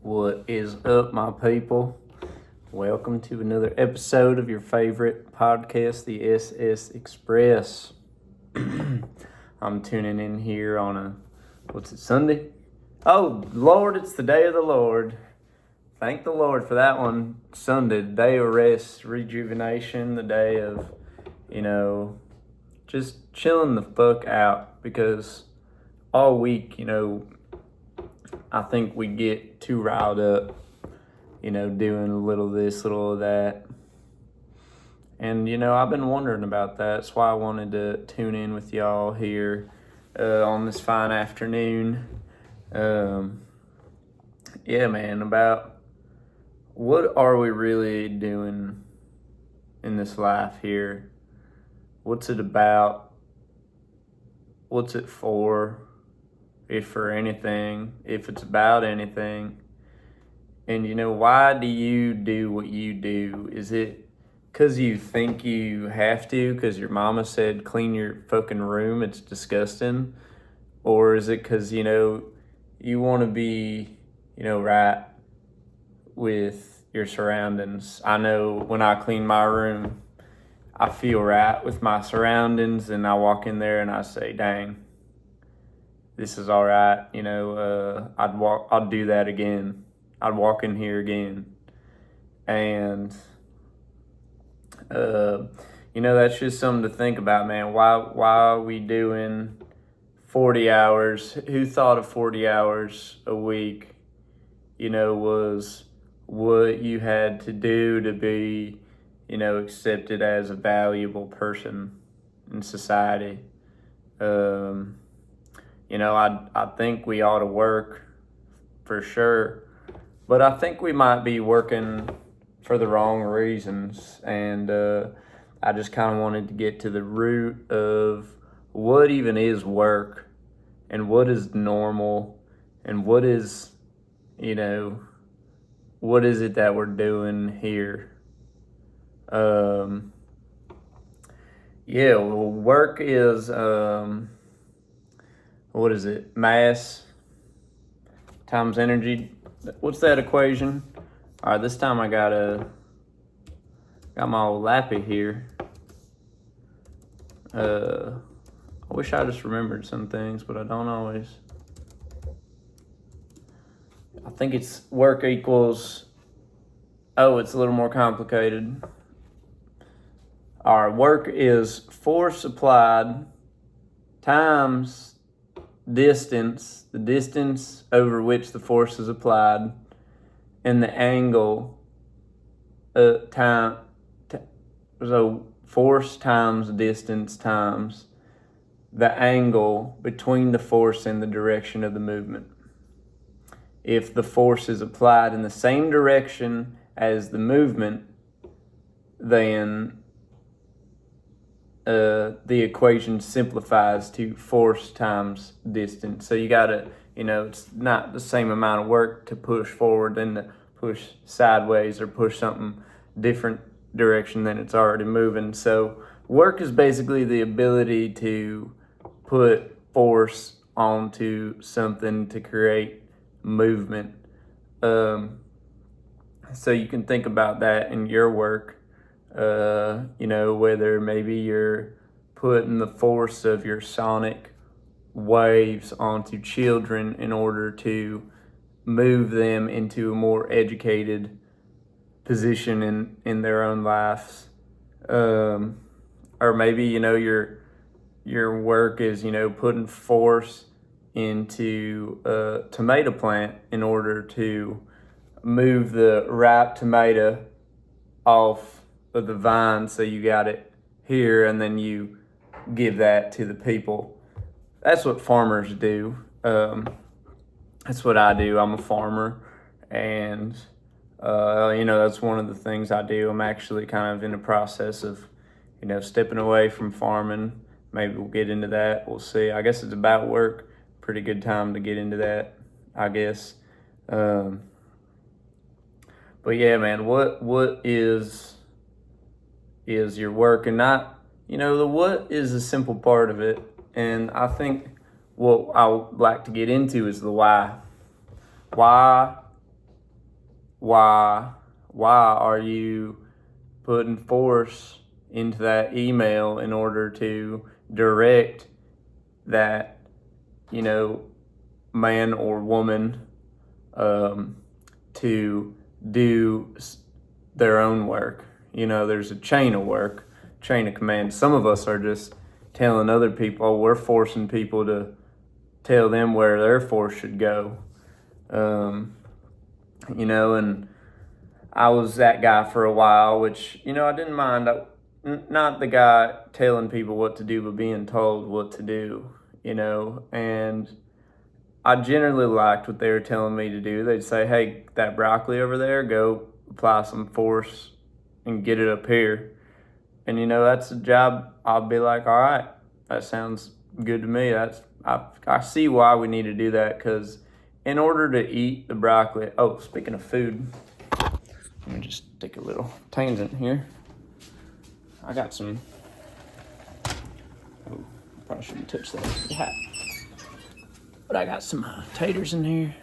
What is up, my people? Welcome to another episode of your favorite podcast, the SS Express. I'm tuning in here on Sunday? Oh, Lord, it's the day of the Lord. Thank the Lord for that one. Sunday, the day of rest, rejuvenation, the day of, just chilling the fuck out, because all week, I think we get too riled up, doing a little of this, little of that. And, I've been wondering about that. That's why I wanted to tune in with y'all here on this fine afternoon. About what are we really doing in this life here? What's it about? What's it for? If for anything, if it's about anything. And why do you do what you do? Is it because you think you have to, because your mama said clean your fucking room, it's disgusting? Or is it because, you want to be, right with your surroundings? I know when I clean my room, I feel right with my surroundings, and I walk in there and I say, dang, this is all right. I'd do that again. I'd walk in here again. And, that's just something to think about, man. Why are we doing 40 hours? Who thought of 40 hours a week, was what you had to do to be, accepted as a valuable person in society? I think we ought to work for sure, but I think we might be working for the wrong reasons. And I just kind of wanted to get to the root of what even is work, and what is normal, and what is it that we're doing here? Work is, what is it? Mass times energy. What's that equation? All right, this time I got my old lappy here. I wish I just remembered some things, but I don't always. I think it's work equals. Oh, it's a little more complicated. All right, work is force applied times distance, the distance over which the force is applied, and the angle so force times distance times the angle between the force and the direction of the movement. If the force is applied in the same direction as the movement, then the equation simplifies to force times distance. So you gotta, it's not the same amount of work to push forward than to push sideways or push something different direction than it's already moving. So work is basically the ability to put force onto something to create movement. So you can think about that in your work. Whether maybe you're putting the force of your sonic waves onto children in order to move them into a more educated position in their own lives. Or maybe, your work is, putting force into a tomato plant in order to move the ripe tomato off of the vine, so you got it here, and then you give that to the people. That's what farmers do. That's what I do. I'm a farmer, and that's one of the things I do. I'm actually kind of in the process of, stepping away from farming. Maybe we'll get into that. We'll see. I guess it's about work. Pretty good time to get into that, I guess. But yeah, man, what is your work? And not, the what is a simple part of it. And I think what I would like to get into is the why. Why why are you putting force into that email in order to direct that, man or woman to do their own work? There's a chain of work, chain of command. Some of us are just telling other people, we're forcing people to tell them where their force should go. And I was that guy for a while, which, I didn't mind. Not the guy telling people what to do, but being told what to do, and I generally liked what they were telling me to do. They'd say, hey, that broccoli over there, go apply some force and get it up here. And, that's a job I'll be like, all right, that sounds good to me. I see why we need to do that, because in order to eat the broccoli, speaking of food, let me just take a little tangent here. I got some, probably shouldn't touch that with the hat. But I got some taters in here.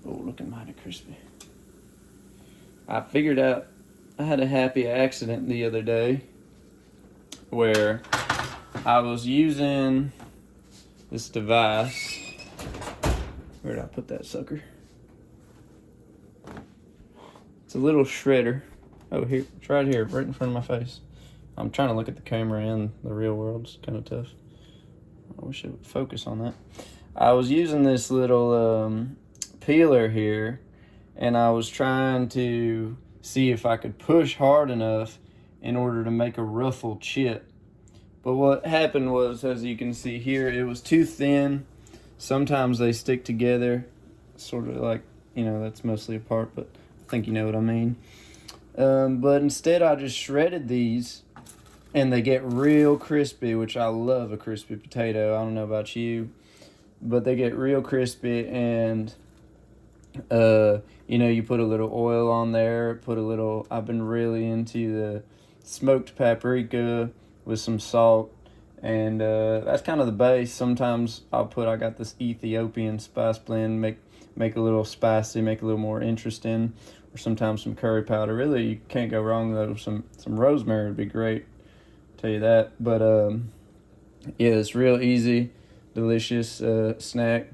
Oh, looking mighty crispy. I figured out I had a happy accident the other day where I was using this device. Where did I put that sucker? It's a little shredder. Oh, here, it's right here, right in front of my face. I'm trying to look at the camera and the real world. It's kind of tough. I wish it would focus on that. I was using this little peeler here, and I was trying to see if I could push hard enough in order to make a ruffled chip. But what happened was, as you can see here, it was too thin. Sometimes they stick together, sort of like, that's mostly apart, but I think you know what I mean. But instead I just shredded these, and they get real crispy, which I love a crispy potato. I don't know about you, but they get real crispy, and you put a little oil on there, I've been really into the smoked paprika with some salt, and that's kind of the base. Sometimes I got this Ethiopian spice blend, make a little spicy, make a little more interesting, or sometimes some curry powder. Really, you can't go wrong though. Some rosemary would be great, I'll tell you that. But yeah, it's real easy, delicious snack,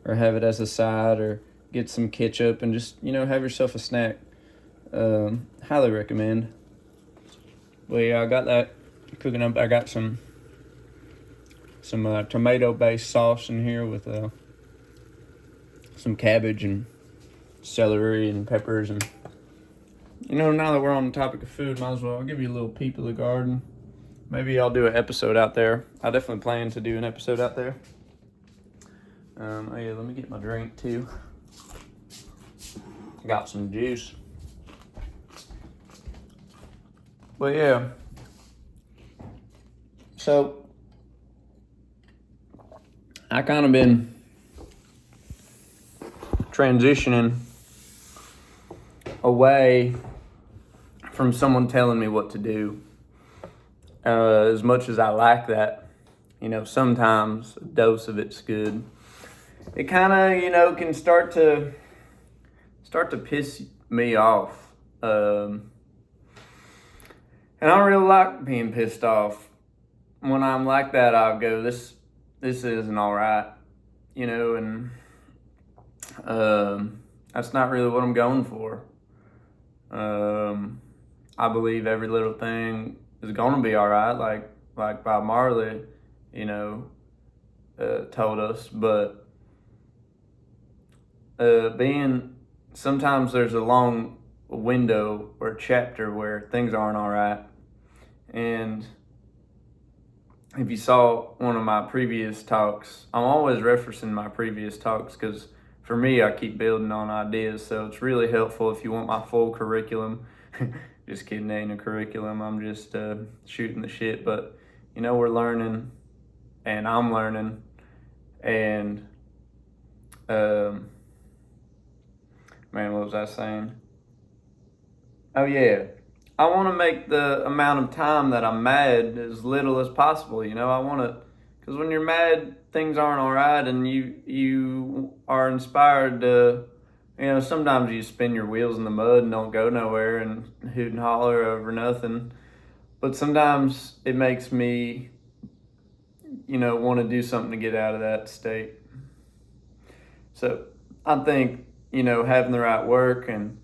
or have it as a side, or get some ketchup and just, have yourself a snack. Highly recommend. Well, yeah, I got that cooking up. I got some tomato-based sauce in here with some cabbage and celery and peppers. And, now that we're on the topic of food, might as well, I'll give you a little peep of the garden. Maybe I'll do an episode out there. I definitely plan to do an episode out there. Yeah, let me get my drink too. Got some juice. But yeah. So I kind of been transitioning away from someone telling me what to do. As much as I like that, sometimes a dose of it's good. It kind of, can start to piss me off. And I don't really like being pissed off. When I'm like that, I'll go, this isn't all right, and that's not really what I'm going for. I believe every little thing is going to be all right, like Bob Marley, told us. But sometimes there's a long window or chapter where things aren't all right. And if you saw one of my previous talks, I'm always referencing my previous talks because for me, I keep building on ideas. So it's really helpful if you want my full curriculum. Just kidding, ain't a curriculum. I'm just shooting the shit. But, we're learning, and I'm learning. And, man, what was I saying? Oh, yeah. I want to make the amount of time that I'm mad as little as possible. I want to, because when you're mad, things aren't all right, and you are inspired to Sometimes you spin your wheels in the mud and don't go nowhere and hoot and holler over nothing. But sometimes it makes me, want to do something to get out of that state. So I think, having the right work and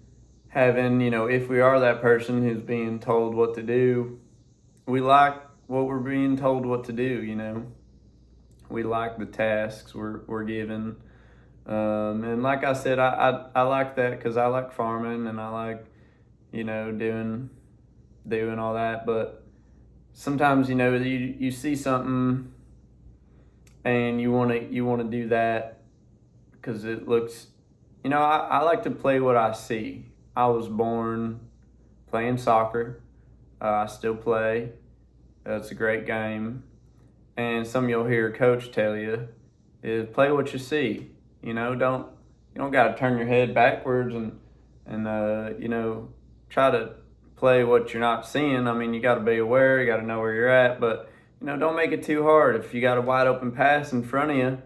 having, if we are that person who's being told what to do, we like what we're being told what to do. We like the tasks we're given. And like I said, I like that because I like farming and I like, doing all that. But sometimes, you see something and you want to do that because it looks, I like to play what I see. I was born playing soccer. I still play. It's a great game. And some you'll hear a coach tell you is play what you see. You don't got to turn your head backwards and try to play what you're not seeing. I mean, you got to be aware. You got to know where you're at, but don't make it too hard. If you got a wide open pass in front of you,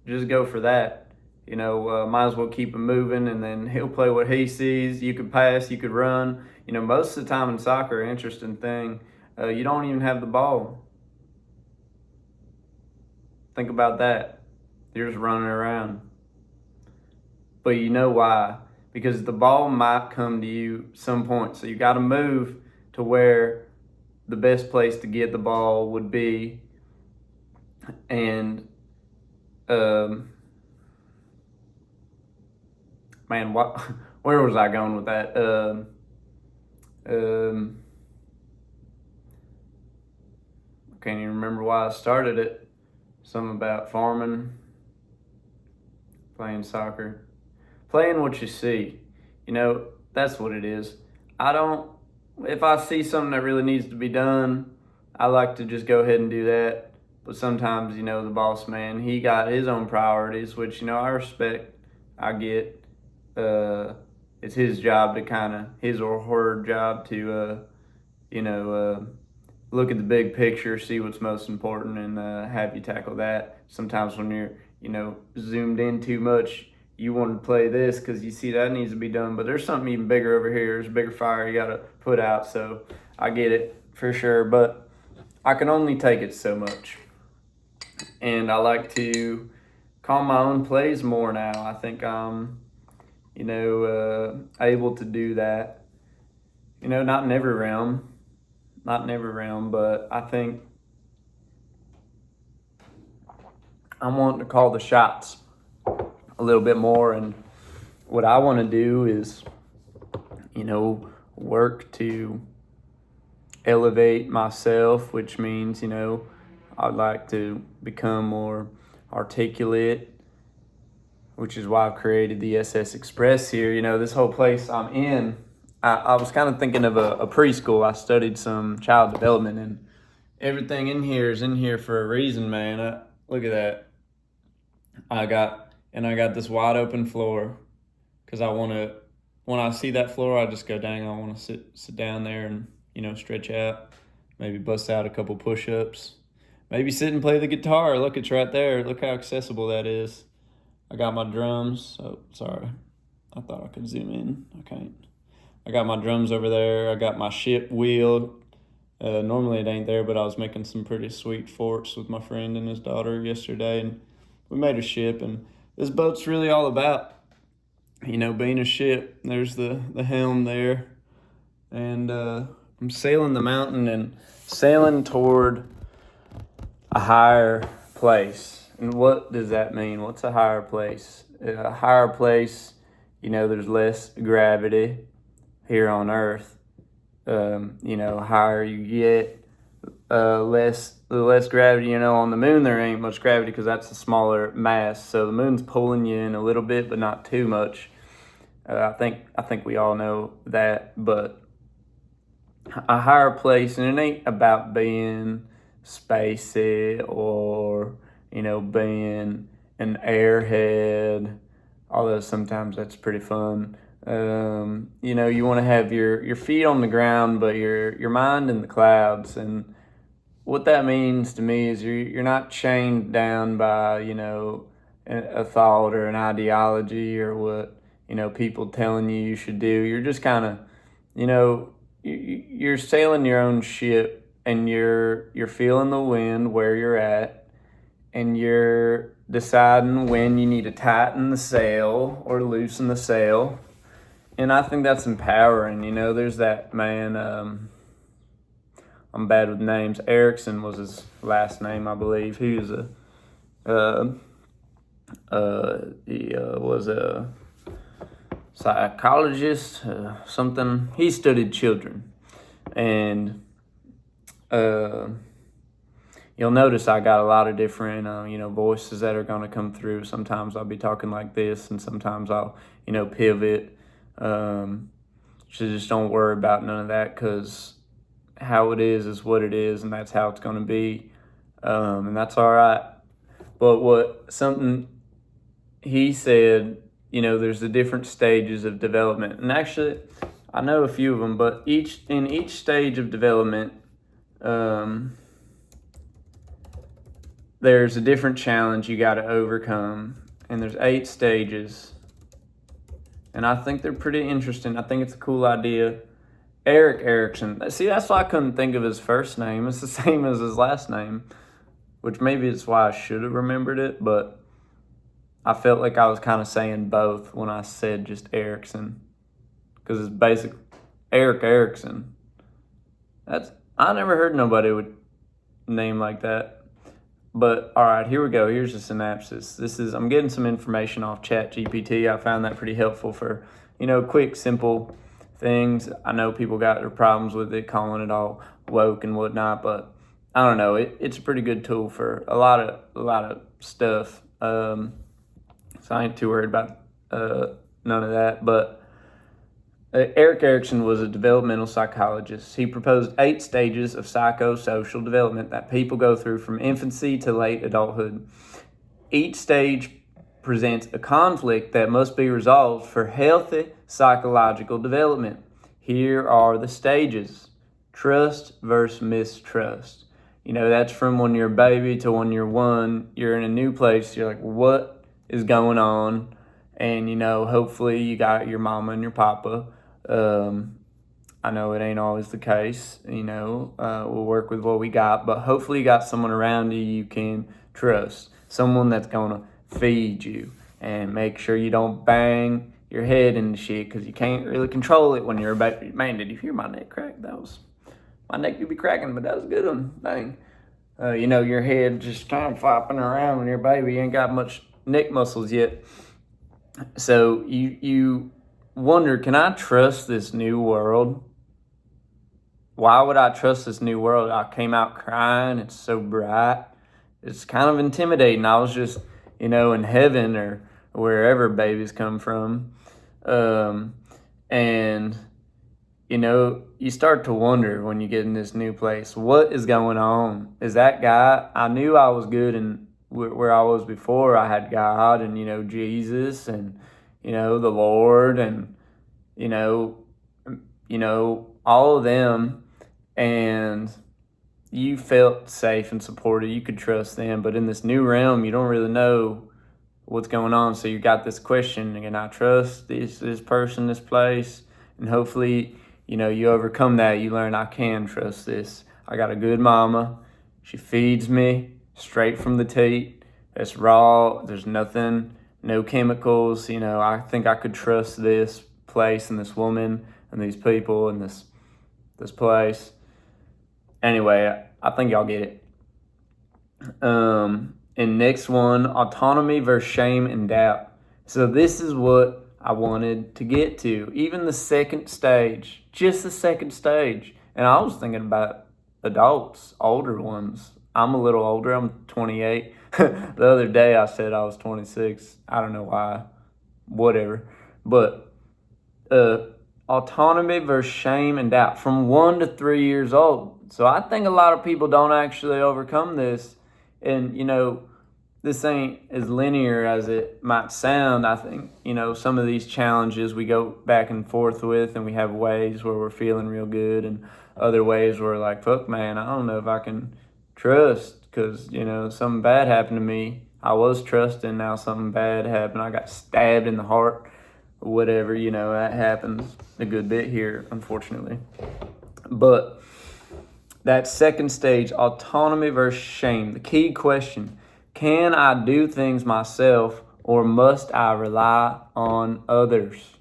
just go for that. Might as well keep him moving, and then he'll play what he sees. You could pass, you could run. Most of the time in soccer, interesting thing, you don't even have the ball. Think about that. You're just running around. But you know why? Because the ball might come to you some point. So you got to move to where the best place to get the ball would be. And, man, what? Where was I going with that? I can't even remember why I started it. Something about farming, playing soccer. Playing what you see. That's what it is. If I see something that really needs to be done, I like to just go ahead and do that. But sometimes, the boss man, he got his own priorities, which, I respect, I get. It's his job to his or her job to, look at the big picture, see what's most important, and have you tackle that. Sometimes when you're, zoomed in too much, you want to play this because you see that needs to be done, but there's something even bigger over here. There's a bigger fire you got to put out. So I get it for sure, but I can only take it so much. And I like to call my own plays more now. I think I'm, able to do that. Not in every realm, but I think I'm wanting to call the shots a little bit more. And what I want to do is, work to elevate myself, which means, I'd like to become more articulate, which is why I've created the SS Express here. This whole place I'm in, I was kind of thinking of a preschool. I studied some child development, and everything in here is in here for a reason, man. Look at that. I got this wide open floor because when I see that floor, I just go, dang, I want to sit down there and, stretch out, maybe bust out a couple push-ups, maybe sit and play the guitar. Look, it's right there. Look how accessible that is. I got my drums. Oh, sorry. I thought I could zoom in. I can't. I got my drums over there. I got my ship wheel. Normally it ain't there, but I was making some pretty sweet forts with my friend and his daughter yesterday, and we made a ship. And this boat's really all about, being a ship. There's the helm there, and I'm sailing the mountain and sailing toward a higher place. And what does that mean? What's a higher place? A higher place, there's less gravity here on Earth. Higher you get, the less gravity. On the moon there ain't much gravity because that's a smaller mass. So the moon's pulling you in a little bit, but not too much. I think we all know that. But a higher place, and it ain't about being spacey or being an airhead, although sometimes that's pretty fun. You want to have your feet on the ground, but your mind in the clouds. And what that means to me is you're not chained down by a thought or an ideology or what people telling you should do. You're just kind of, you're sailing your own ship, and you're feeling the wind where you're at, and you're deciding when you need to tighten the sail or loosen the sail. And I think that's empowering. There's that man, I'm bad with names. Erikson was his last name, I believe. He was was a psychologist, something. He studied children. And you'll notice I got a lot of different, voices that are going to come through. Sometimes I'll be talking like this, and sometimes I'll, pivot. So just don't worry about none of that, because how it is what it is, and that's how it's going to be. And that's all right. But something he said, there's the different stages of development. And actually, I know a few of them, but in each stage of development, there's a different challenge you got to overcome. And there's 8 stages. And I think they're pretty interesting. I think it's a cool idea. Erik Erikson. See, that's why I couldn't think of his first name. It's the same as his last name, which maybe it's why I should have remembered it, but I felt like I was kind of saying both when I said just Erikson, because it's basic Erik Erikson. I never heard nobody with a name like that. But all right, here we go. Here's a synopsis. I'm getting some information off ChatGPT. I found that pretty helpful for, quick, simple things. I know people got their problems with it, calling it all woke and whatnot, but I don't know. It's a pretty good tool for a lot of stuff. So I ain't too worried about none of that. But Erik Erikson was a developmental psychologist. He proposed 8 stages of psychosocial development that people go through from infancy to late adulthood. Each stage presents a conflict that must be resolved for healthy psychological development. Here are the stages. Trust versus mistrust. That's from when you're a baby to when you're 1. You're in a new place. You're like, what is going on? And, hopefully you got your mama and your papa. I know it ain't always the case. We'll work with what we got. But hopefully you got someone around you can trust. Someone that's going to feed you and make sure you don't bang your head into shit, because you can't really control it when you're a baby. Man, did you hear my neck crack? My neck could be cracking, but that was a good one. Dang. Your head just kind of flopping around when you're a baby. You ain't got much neck muscles yet. So you wonder, can I trust this new world? Why would I trust this new world? I came out crying. It's so bright. It's kind of intimidating. I was just, in heaven or wherever babies come from. And, you start to wonder when you get in this new place, what is going on? Is that guy? I knew I was good and where I was before. I had God and, Jesus and, the Lord and, all of them. And you felt safe and supported. You could trust them. But in this new realm, you don't really know what's going on. So you got this question, can I trust this person, this place? And hopefully, you overcome that. You learn, I can trust this. I got a good mama. She feeds me straight from the teat. It's raw. There's nothing, no chemicals. I think I could trust this place and this woman and these people and this place. Anyway, I think y'all get it. And next one, autonomy versus shame and doubt. So this is what I wanted to get to. Even the second stage, just the second stage. And I was thinking about adults, older ones. I'm a little older. I'm 28. The other day I said I was 26. I don't know why. Whatever. But autonomy versus shame and doubt from 1 to 3 years old. So I think a lot of people don't actually overcome this. And, this ain't as linear as it might sound. I think, some of these challenges we go back and forth with, and we have ways where we're feeling real good and other ways where we're like, fuck, man, I don't know if I can trust because, something bad happened to me. I was trusting, now something bad happened. I got stabbed in the heart whatever, that happens a good bit here, unfortunately. But that second stage, autonomy versus shame, the key question: can I do things myself, or must I rely on others?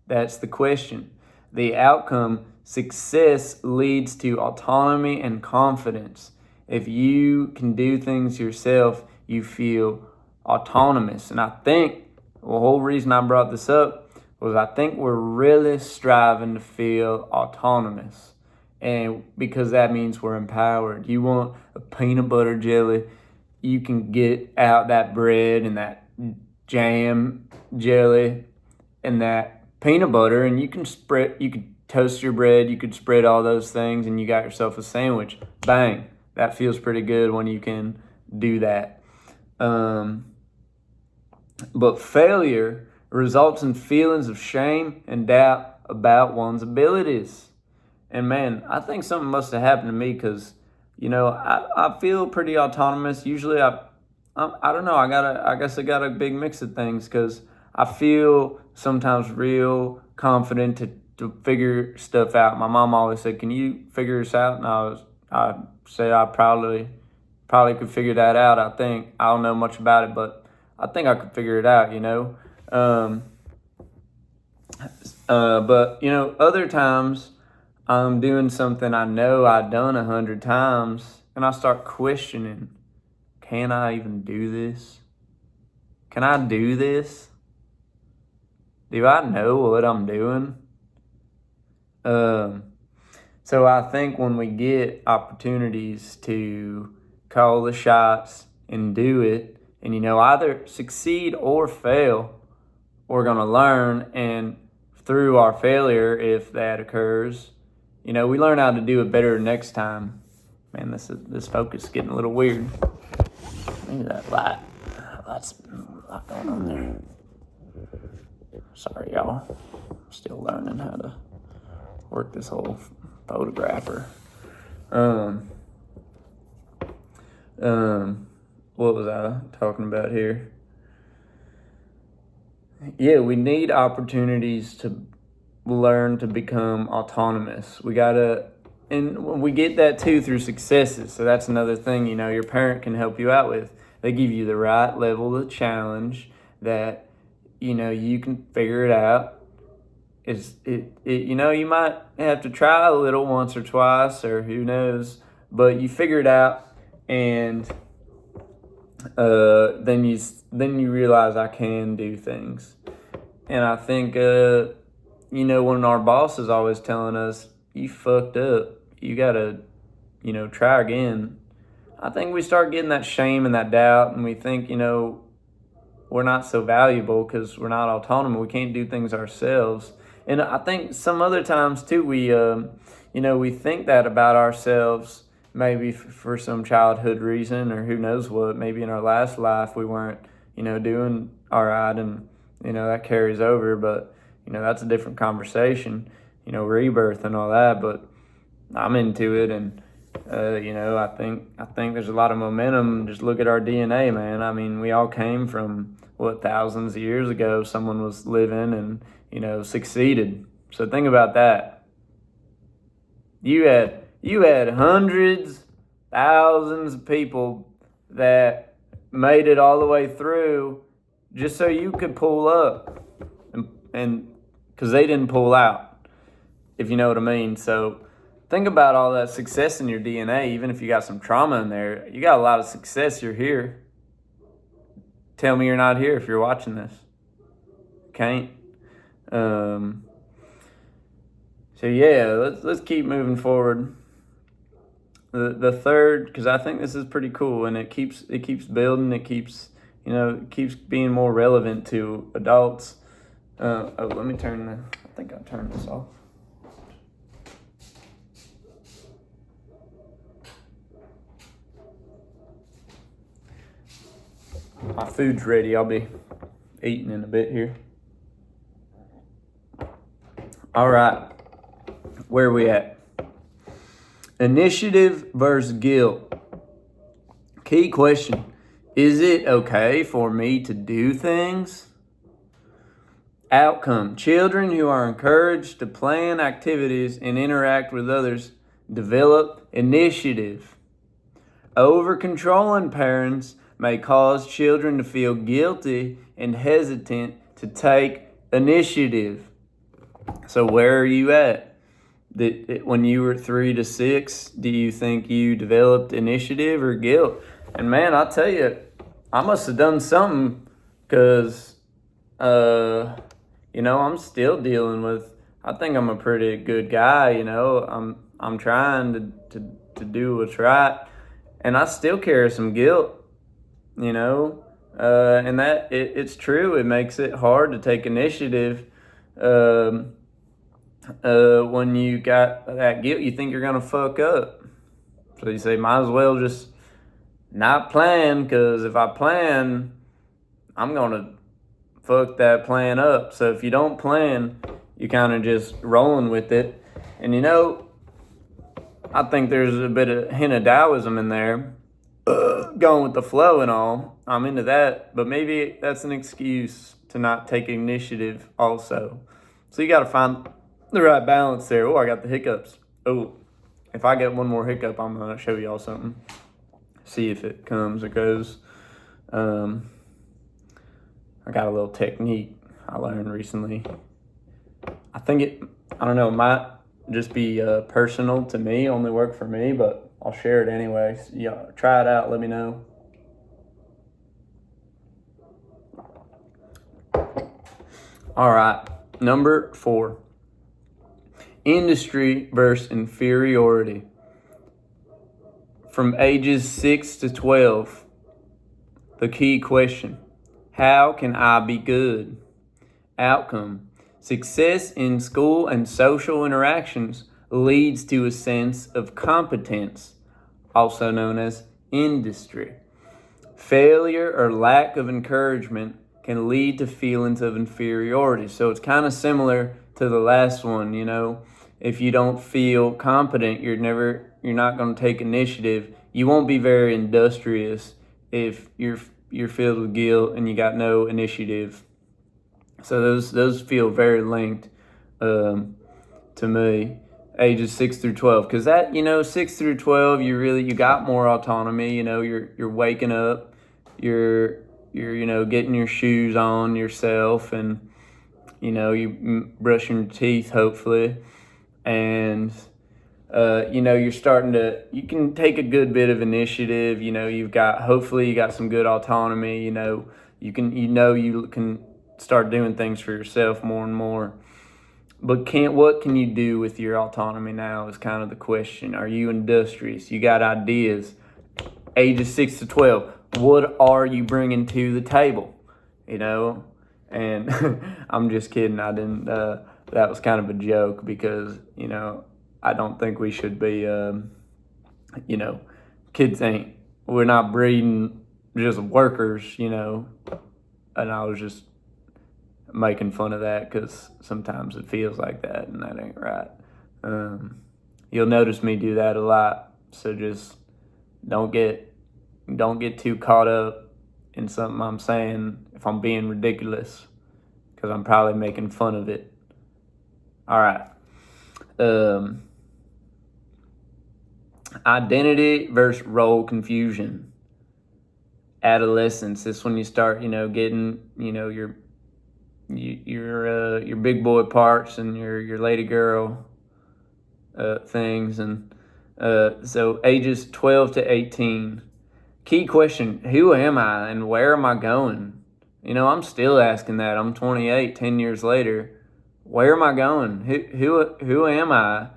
That's the question. The outcome: success leads to autonomy and confidence. If you can do things yourself, you feel autonomous. And I think the whole reason I brought this up was I think we're really striving to feel autonomous. And because that means we're empowered. You want a peanut butter jelly, you can get out that bread and that jam jelly and that peanut butter, and you can toast your bread, you could spread all those things, and you got yourself a sandwich. Bang. That feels pretty good when you can do that. But failure results in feelings of shame and doubt about one's abilities. And man, I think something must have happened to me because, I feel pretty autonomous. Usually I don't know. I guess I got a big mix of things because I feel sometimes real confident to figure stuff out. My mom always said, "Can you figure this out?" And I said I probably could figure that out. I think I don't know much about it, but I think I could figure it out. But other times I'm doing something I know I've done 100 times, and I start questioning, can I even do this? Can I do this? Do I know what I'm doing? So I think when we get opportunities to call the shots and do it, and either succeed or fail, we're gonna learn, and through our failure, if that occurs, we learn how to do it better next time. Man, this focus is getting a little weird. Maybe that light's a lot going on there. Sorry, y'all. Still learning how to work this whole photographer. What was I talking about here? Yeah, we need opportunities to learn to become autonomous. And we get that too through successes. So that's another thing, your parent can help you out with. They give you the right level of challenge that, you can figure it out. You might have to try a little once or twice, or who knows, but you figure it out, and then you realize I can do things. And I think when our boss is always telling us, you fucked up, you gotta try again, I think we start getting that shame and that doubt, and we think we're not so valuable because we're not autonomous. We can't do things ourselves. And I think some other times too, we think that about ourselves, maybe for some childhood reason, or who knows what. Maybe in our last life we weren't, doing all right, and that carries over. But that's a different conversation. Rebirth and all that. But I'm into it, and I think there's a lot of momentum. Just look at our DNA, man. I mean, we all came from thousands of years ago. Someone was living and succeeded. So think about that. You had hundreds, thousands of people that made it all the way through just so you could pull up, and because they didn't pull out, if you know what I mean. So think about all that success in your DNA. Even if you got some trauma in there, you got a lot of success. You're here. Tell me you're not here if you're watching this. Can't. So yeah, let's keep moving forward. The third, because I think this is pretty cool, and it keeps building. It keeps being more relevant to adults. Let me I think I turned this off. My food's ready. I'll be eating in a bit here. All right. Where are we at? Initiative versus guilt. Key question. Is it okay for me to do things? Outcome. Children who are encouraged to plan activities and interact with others develop initiative. Over-controlling parents may cause children to feel guilty and hesitant to take initiative. So where are you at? When you were 3 to 6, do you think you developed initiative or guilt? And man, I'll tell you, I must have done something, because, I'm still dealing with. I think I'm a pretty good guy. I'm trying to do what's right, and I still carry some guilt. And that it's true. It makes it hard to take initiative. When you got that guilt, you think you're gonna fuck up. So you say, might as well just not plan, because if I plan, I'm gonna fuck that plan up. So if you don't plan, you kind of just rolling with it. And I think there's a bit of hint of Taoism in there, going with the flow and all. I'm into that, but maybe that's an excuse to not take initiative also. So you got to find the right balance there. Oh, I got the hiccups. Oh, if I get one more hiccup, I'm going to show y'all something. See if it comes or goes. I got a little technique I learned recently. I don't know, it might just be personal to me, only work for me, but I'll share it anyway. So, yeah, try it out, let me know. All right, number 4. Industry versus inferiority. From ages 6 to 12, the key question: how can I be good? Outcome: success in school and social interactions leads to a sense of competence, also known as industry. Failure or lack of encouragement can lead to feelings of inferiority. So it's kind of similar to the last one. If you don't feel competent, you're not going to take initiative. You won't be very industrious if you're filled with guilt and you got no initiative. So those feel very linked to me. Ages 6 through 12, because that 6 through 12, you got more autonomy. You're waking up, you're getting your shoes on yourself, and you brushing your teeth hopefully, and you're starting to, you can take a good bit of initiative. You got some good autonomy. You can start doing things for yourself more and more. But what can you do with your autonomy now is kind of the question. Are you industrious? You got ideas. Ages 6 to 12, what are you bringing to the table? And I'm just kidding. I didn't, that was kind of a joke, because, I don't think we should be, we're not breeding just workers, and I was just making fun of that, because sometimes it feels like that, and that ain't right. You'll notice me do that a lot, so just don't get too caught up in something I'm saying if I'm being ridiculous, because I'm probably making fun of it. All right. Identity versus role confusion. Adolescence. This is when you start, getting, your big boy parts and your lady girl things. And so ages 12 to 18. Key question: who am I and where am I going? I'm still asking that. I'm 28, 10 years later. Where am I going? Who am I?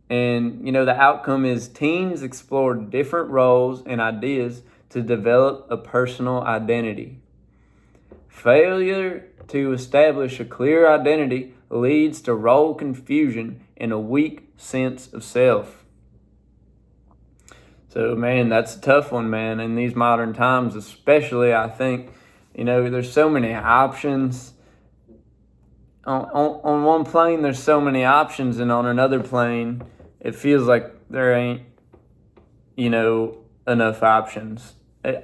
And the outcome is teens explore different roles and ideas to develop a personal identity. Failure to establish a clear identity leads to role confusion and a weak sense of self. So, man, that's a tough one, man. In these modern times, especially, I think, there's so many options. On one plane, there's so many options, and on another plane, it feels like there ain't, enough options.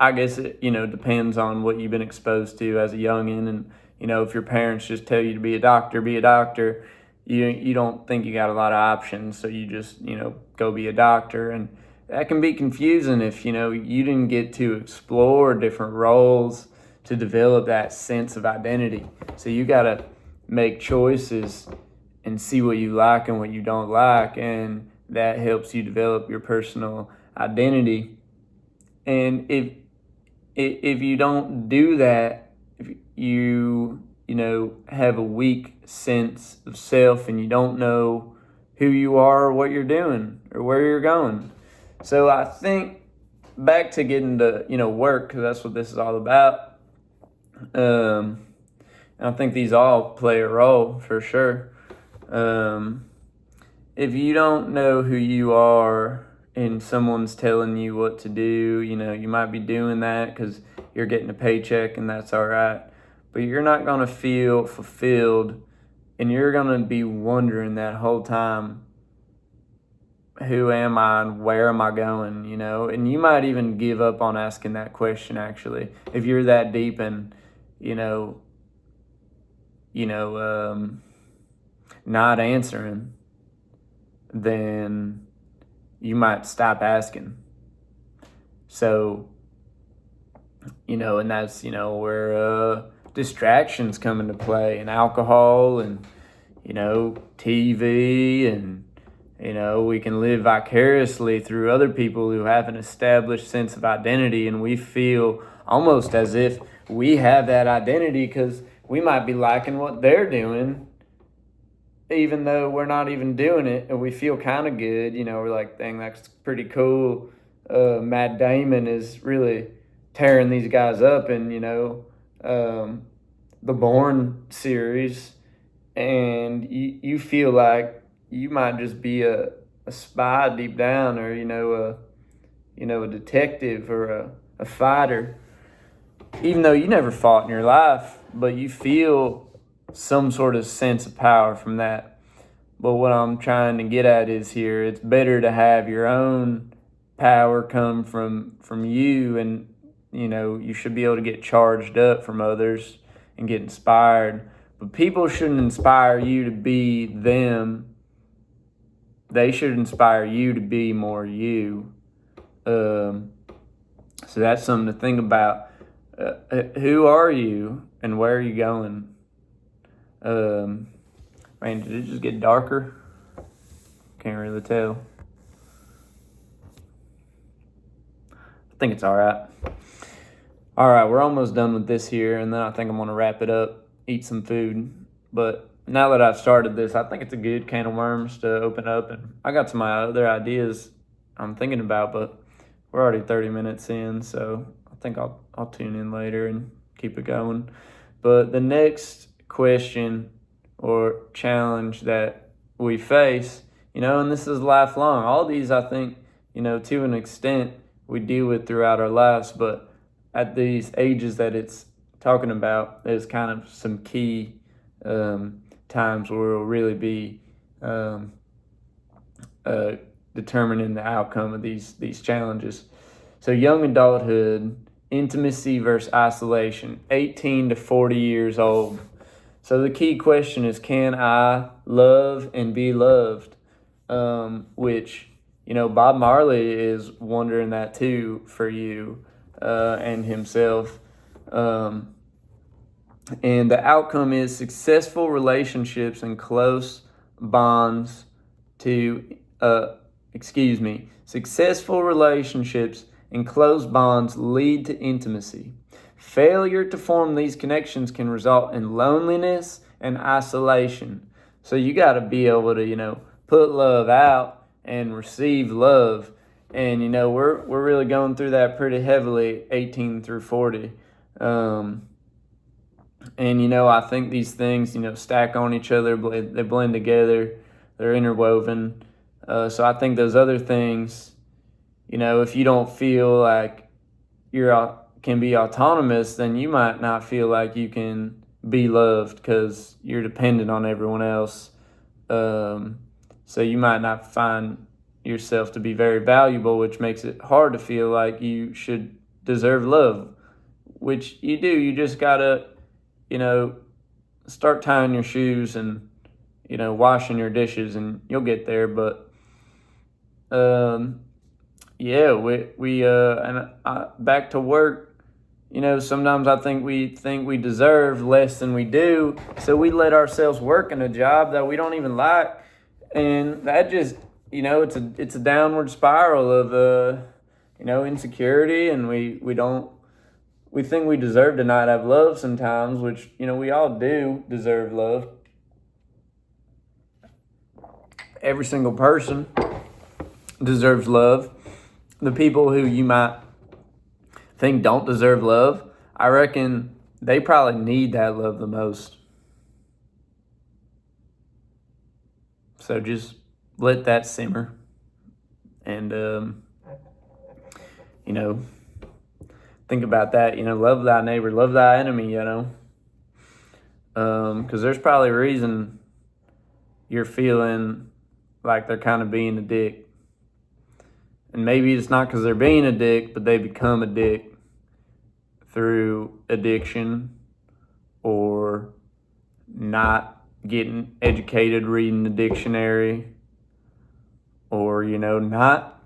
I guess it, depends on what you've been exposed to as a youngin', and, if your parents just tell you to be a doctor, you don't think you got a lot of options, so you just, go be a doctor. And that can be confusing if, you didn't get to explore different roles to develop that sense of identity. So you got to make choices and see what you like and what you don't like, and that helps you develop your personal identity. And if you don't do that, if you have a weak sense of self and you don't know who you are or what you're doing or where you're going. So I think back to getting to work, because that's what this is all about. And I think these all play a role for sure. If you don't know who you are and someone's telling you what to do, you might be doing that because you're getting a paycheck, and that's all right. But you're not going to feel fulfilled, and you're going to be wondering that whole time, who am I and where am I going, And you might even give up on asking that question, actually, if you're that deep in, not answering, then you might stop asking. So, and that's, where distractions come into play, and alcohol and, TV, and, we can live vicariously through other people who have an established sense of identity, and we feel almost as if we have that identity because we might be liking what they're doing, even though we're not even doing it, and we feel kind of good. We're like, dang, that's pretty cool. Matt Damon is really tearing these guys up in, the Bourne series, and you feel like you might just be a spy deep down, or, a detective or a fighter, even though you never fought in your life, but you feel some sort of sense of power from that. But what I'm trying to get at is here, it's better to have your own power come from you, and you should be able to get charged up from others and get inspired. But people shouldn't inspire you to be them. They should inspire you to be more you. So that's something to think about. Who are you and where are you going? Man, did it just get darker? Can't really tell. I think it's all right. All right, we're almost done with this here, and then I think I'm going to wrap it up, eat some food. But now that I've started this, I think it's a good can of worms to open up, and I got some other ideas I'm thinking about, but we're already 30 minutes in, so I think I'll tune in later and keep it going. But the next question or challenge that we face, and this is lifelong. All these, I think, to an extent, we deal with throughout our lives, but at these ages that it's talking about, there's kind of some key times where we'll really be determining the outcome of these challenges. So young adulthood, intimacy versus isolation, 18 to 40 years old. So the key question is, can I love and be loved? Which, Bob Marley is wondering that too for you and himself. And the outcome is successful relationships and close bonds successful relationships and close bonds lead to intimacy. Failure to form these connections can result in loneliness and isolation. So you got to be able to, put love out and receive love. And, we're really going through that pretty heavily, 18 through 40. And, I think these things, stack on each other. They blend together. They're interwoven. So I think those other things, if you don't feel like can be autonomous, then you might not feel like you can be loved because you're dependent on everyone else. So you might not find yourself to be very valuable, which makes it hard to feel like you should deserve love, which you do. You just gotta, start tying your shoes and, washing your dishes, and you'll get there. But yeah, back to work. Sometimes I think we deserve less than we do, so we let ourselves work in a job that we don't even like, and that just, it's a downward spiral of insecurity, and we think we deserve to not have love sometimes, which we all do deserve love. Every single person deserves love. The people who you might think don't deserve love, I reckon they probably need that love the most. So just let that simmer, and think about that. Love thy neighbor, love thy enemy. Because there's probably a reason you're feeling like they're kind of being a dick, and maybe it's not because they're being a dick, but they become a dick through addiction or not getting educated, reading the dictionary, or not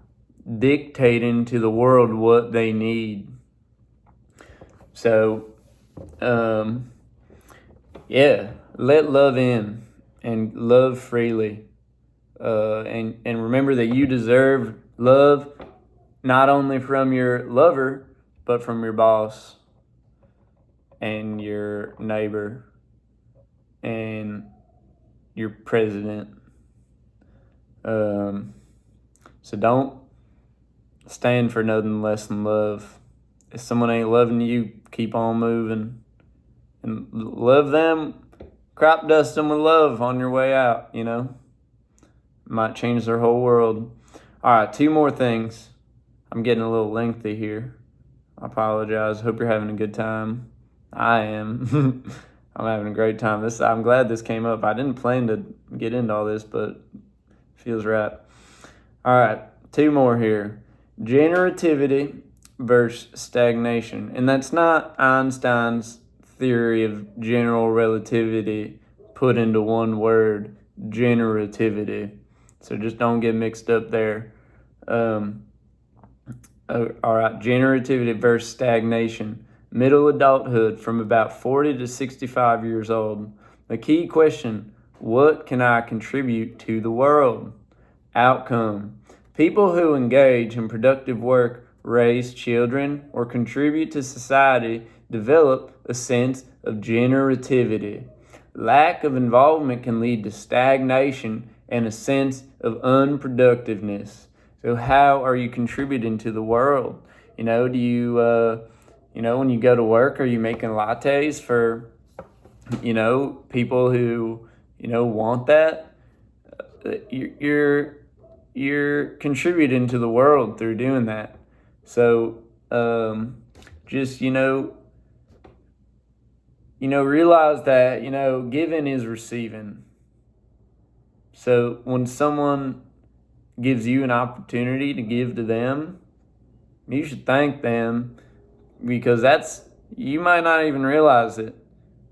dictating to the world what they need. So let love in and love freely, and remember that you deserve love not only from your lover, but from your boss and your neighbor and your president. So don't stand for nothing less than love. If someone ain't loving you, keep on moving and love them. Crop dust them with love on your way out. Might change their whole world. All right, 2 more things. I'm getting a little lengthy here. I apologize. Hope you're having a good time. I am. I'm having a great time. I'm glad this came up. I didn't plan to get into all this, but it feels right. All right, 2 more here. Generativity versus stagnation. And that's not Einstein's theory of general relativity put into one word, generativity. So just don't get mixed up there. All right, generativity versus stagnation. Middle adulthood from about 40 to 65 years old. The key question, what can I contribute to the world? Outcome. People who engage in productive work, raise children, or contribute to society develop a sense of generativity. Lack of involvement can lead to stagnation and a sense of unproductiveness. So how are you contributing to the world? Do you, when you go to work, are you making lattes for, people who, want that? You're contributing to the world through doing that. So just, realize that, giving is receiving. So when someone gives you an opportunity to give to them, you should thank them, because you might not even realize it,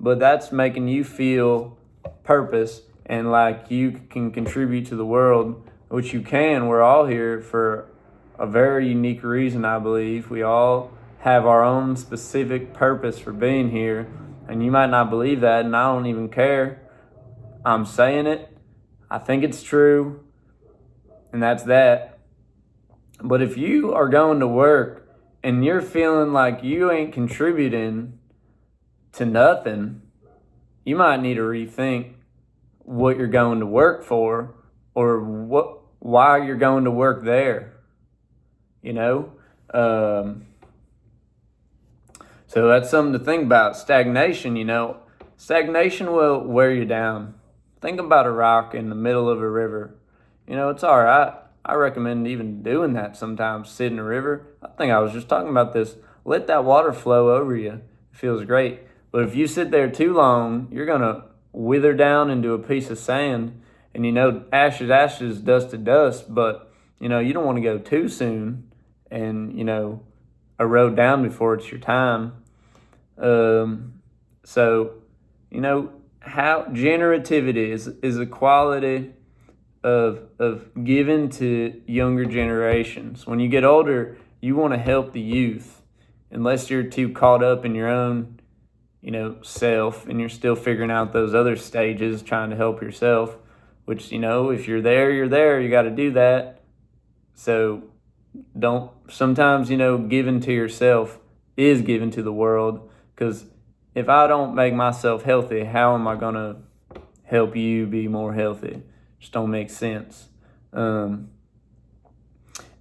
but that's making you feel purpose and like you can contribute to the world, which you can. We're all here for a very unique reason, I believe. We all have our own specific purpose for being here, and you might not believe that, and I don't even care. I'm saying it. I think it's true, and that's that. But if you are going to work and you're feeling like you ain't contributing to nothing, you might need to rethink what you're going to work for, or why you're going to work there. So that's something to think about. Stagnation, stagnation will wear you down. Think about a rock in the middle of a river. It's all right. I recommend even doing that sometimes, sit in a river. I think I was just talking about this. Let that water flow over you. It feels great. But if you sit there too long, you're going to wither down into a piece of sand. And, ashes, ashes, dust to dust. But, you don't want to go too soon and, erode down before it's your time. So, how generativity is a quality of giving to younger generations. When you get older, you want to help the youth, unless you're too caught up in your own, self, and you're still figuring out those other stages, trying to help yourself. Which, if you're there, you're there. You got to do that. So don't. Sometimes, giving to yourself is giving to the world. Because if I don't make myself healthy, how am I gonna help you be more healthy? Just don't make sense. And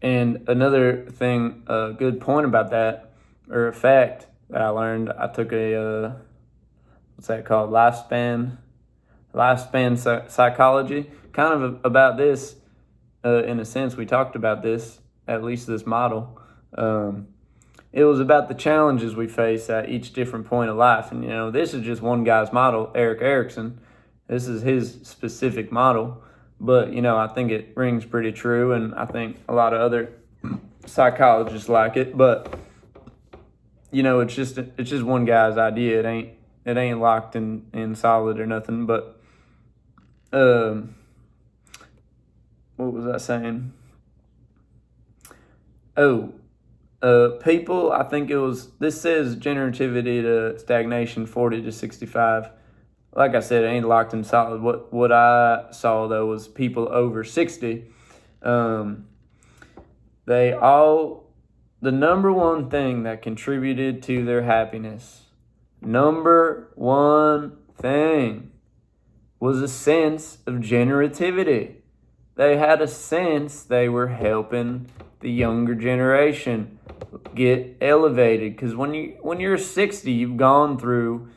another thing, a good point about that, or a fact that I learned, I took a what's that called? Lifespan psychology. Kind of about this, in a sense, we talked about this, at least this model. It was about the challenges we face at each different point of life. And, this is just one guy's model, Erik Erikson. This is his specific model. But, I think it rings pretty true, and I think a lot of other psychologists like it. But, it's just one guy's idea. It ain't locked in solid or nothing. But what was I saying? People, I think this says generativity to stagnation 40 to 65. Like I said, it ain't locked in solid. What I saw, though, was people over 60. The number one thing that contributed to their happiness, number one thing, was a sense of generativity. They had a sense they were helping the younger generation get elevated. Because when you're 60, you've gone through,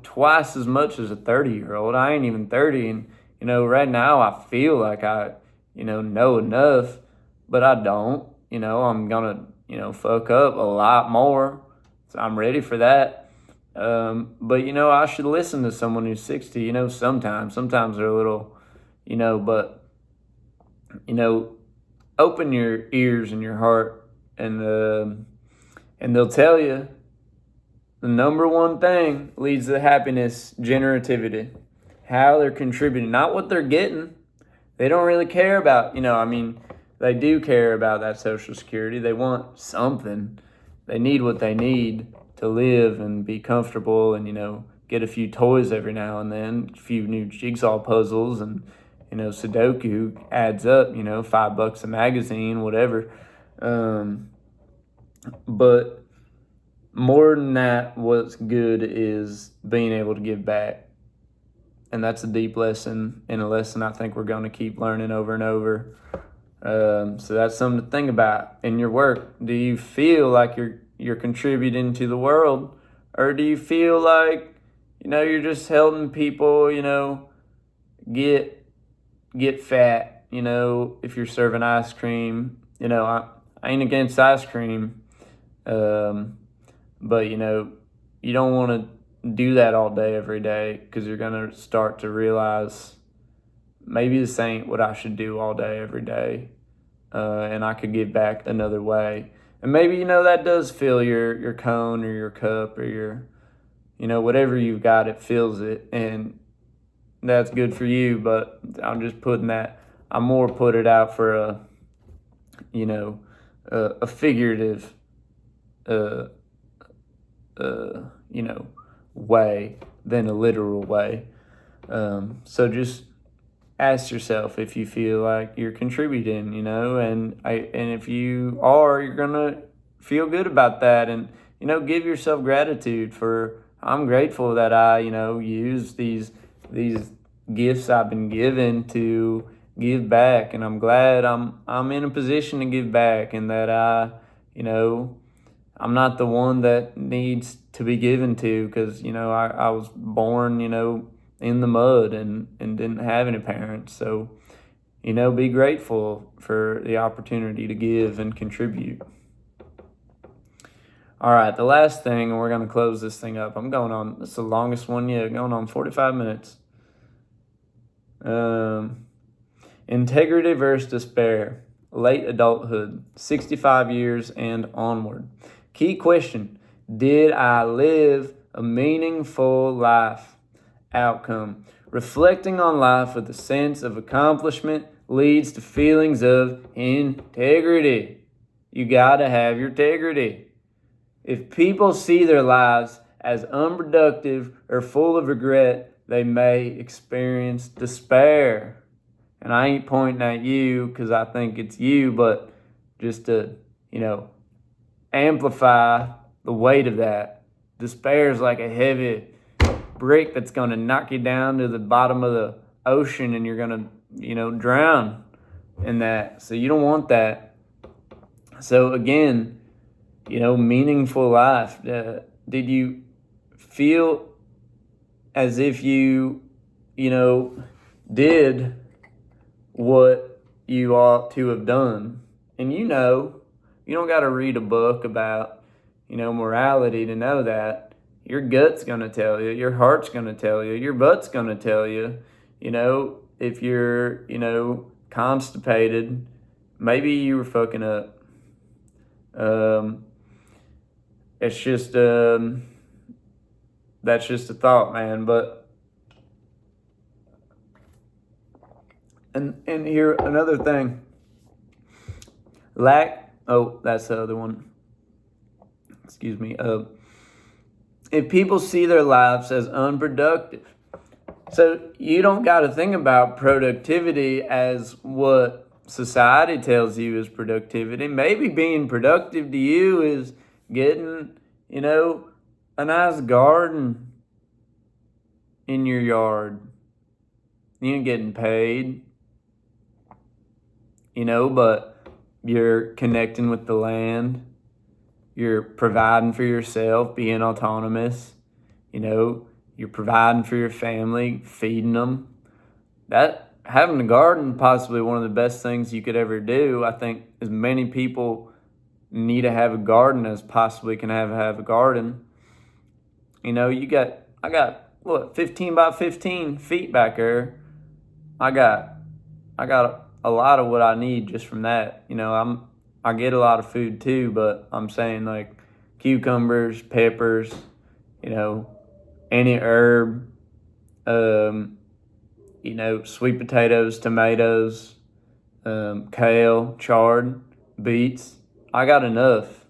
twice as much as a 30-year-old. I ain't even 30, and right now I feel like I know enough, but I don't. I'm gonna fuck up a lot more, so I'm ready for that. But I should listen to someone who's 60. Sometimes they're a little, but open your ears and your heart, and they'll tell you the number one thing leads to happiness: generativity. How they're contributing, not what they're getting. They don't really care about, they do care about that Social Security. They want something. They need what they need to live and be comfortable, and, get a few toys every now and then, a few new jigsaw puzzles, and, Sudoku adds up, $5 a magazine, whatever. But more than that, what's good is being able to give back. And that's a deep lesson, and a lesson I think we're going to keep learning over and over. So that's something to think about in your work. Do you feel like you're contributing to the world, or do you feel like you're just helping people get fat? If you're serving ice cream, I ain't against ice cream, but you don't want to do that all day every day, because you're gonna start to realize maybe this ain't what I should do all day every day. And I could give back another way. And maybe, that does fill your cone or your cup or your, whatever you've got, it fills it. And that's good for you. But I'm just I more put it out for a figurative, way than a literal way. So just ask yourself if you feel like you're contributing, and if you are, you're gonna feel good about that, and give yourself gratitude for. I'm grateful that I use these gifts I've been given to give back, and I'm glad I'm in a position to give back, and that I'm not the one that needs to be given to, because I was born in the mud and didn't have any parents. So, be grateful for the opportunity to give and contribute. All right, the last thing, and we're going to close this thing up. This is the longest one yet, going on 45 minutes. Integrity versus despair, late adulthood, 65 years and onward. Key question: did I live a meaningful life outcome. Reflecting on life with a sense of accomplishment leads to feelings of integrity. You gotta have your integrity. If people see their lives as unproductive or full of regret, they may experience despair. And I ain't pointing at you because I think it's you, but just to, amplify the weight of that. Despair is like a heavy brick that's going to knock you down to the bottom of the ocean, and you're going to, drown in that. So you don't want that. So again, meaningful life. Did you feel as if you, did what you ought to have done? And you don't got to read a book about, morality to know that. Your gut's going to tell you, your heart's going to tell you, your butt's going to tell you, if you're, constipated, maybe you were fucking up. It's just, that's just a thought, man. But, and here, another thing, that's the other one. Excuse me. If people see their lives as unproductive, so you don't got to think about productivity as what society tells you is productivity. Maybe being productive to you is getting, a nice garden in your yard. You ain't getting paid, but you're connecting with the land. You're providing for yourself, being autonomous. You're providing for your family, feeding them. That having a garden, possibly one of the best things you could ever do. I think as many people need to have a garden as possibly can have a garden. I got 15 by 15 feet back there. I got a lot of what I need just from that. I get a lot of food too, but I'm saying like cucumbers, peppers, any herb, sweet potatoes, tomatoes, kale, chard, beets. I got enough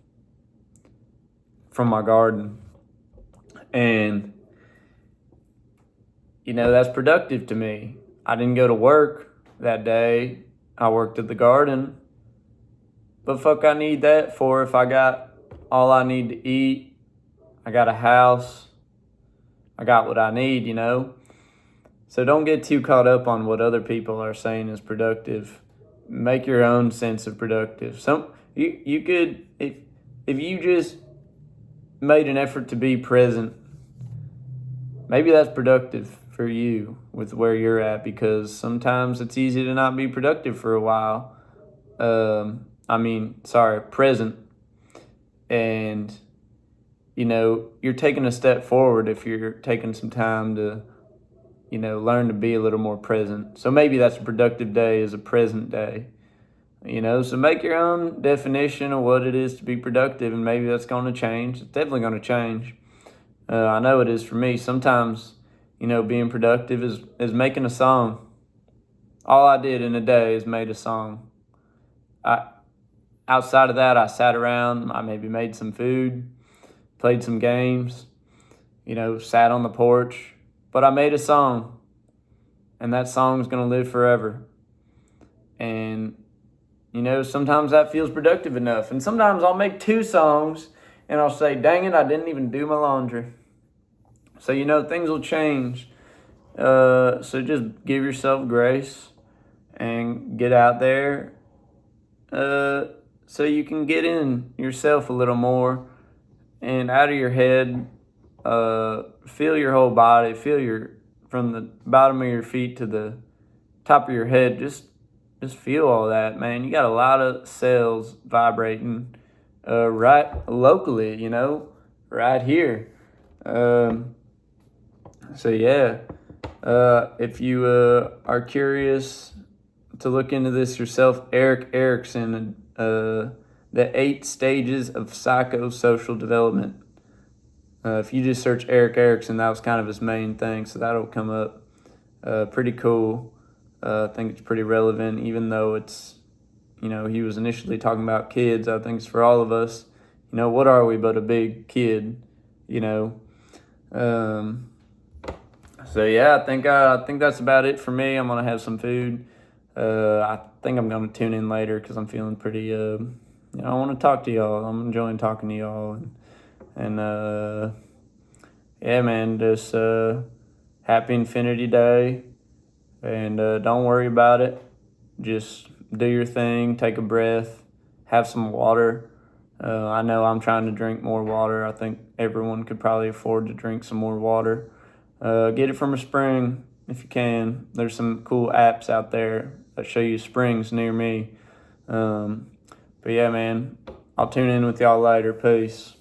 from my garden. And, that's productive to me. I didn't go to work that day. I worked at the garden. But fuck I need that for if I got all I need to eat. I got a house. I got what I need, So don't get too caught up on what other people are saying is productive. Make your own sense of productive. You could, if you just made an effort to be present, maybe that's productive for you with where you're at, because sometimes it's easy to not be productive for a while. Present. And, you're taking a step forward if you're taking some time to, learn to be a little more present. So maybe that's a productive day is a present day, so make your own definition of what it is to be productive, and maybe that's going to change. It's definitely going to change. I know it is for me. Sometimes, being productive is making a song. All I did in a day is made a song. Outside of that, I sat around, I maybe made some food, played some games, sat on the porch, but I made a song, and that song's going to live forever. And, sometimes that feels productive enough. And sometimes I'll make 2 songs, and I'll say, dang it, I didn't even do my laundry. So, things will change. So just give yourself grace and get out there so you can get in yourself a little more and out of your head. Feel your whole body. Feel from the bottom of your feet to the top of your head. Just feel all that, man. You got a lot of cells vibrating right locally, right here. So yeah, if you are curious to look into this yourself, Erik Erikson, the 8 stages of psychosocial development. If you just search Erik Erikson, that was kind of his main thing, so that'll come up. Pretty cool. I think it's pretty relevant, even though it's, he was initially talking about kids. I think it's for all of us. What are we but a big kid, Um, so yeah, I think that's about it for me. I'm gonna have some food. I think I'm gonna tune in later because I'm feeling pretty. I want to talk to y'all. I'm enjoying talking to y'all, and yeah, man, just happy Infinity Day, and don't worry about it. Just do your thing. Take a breath. Have some water. I know I'm trying to drink more water. I think everyone could probably afford to drink some more water. Get it from a spring if you can. There's some cool apps out there that show you springs near me. But yeah, man, I'll tune in with y'all later. Peace.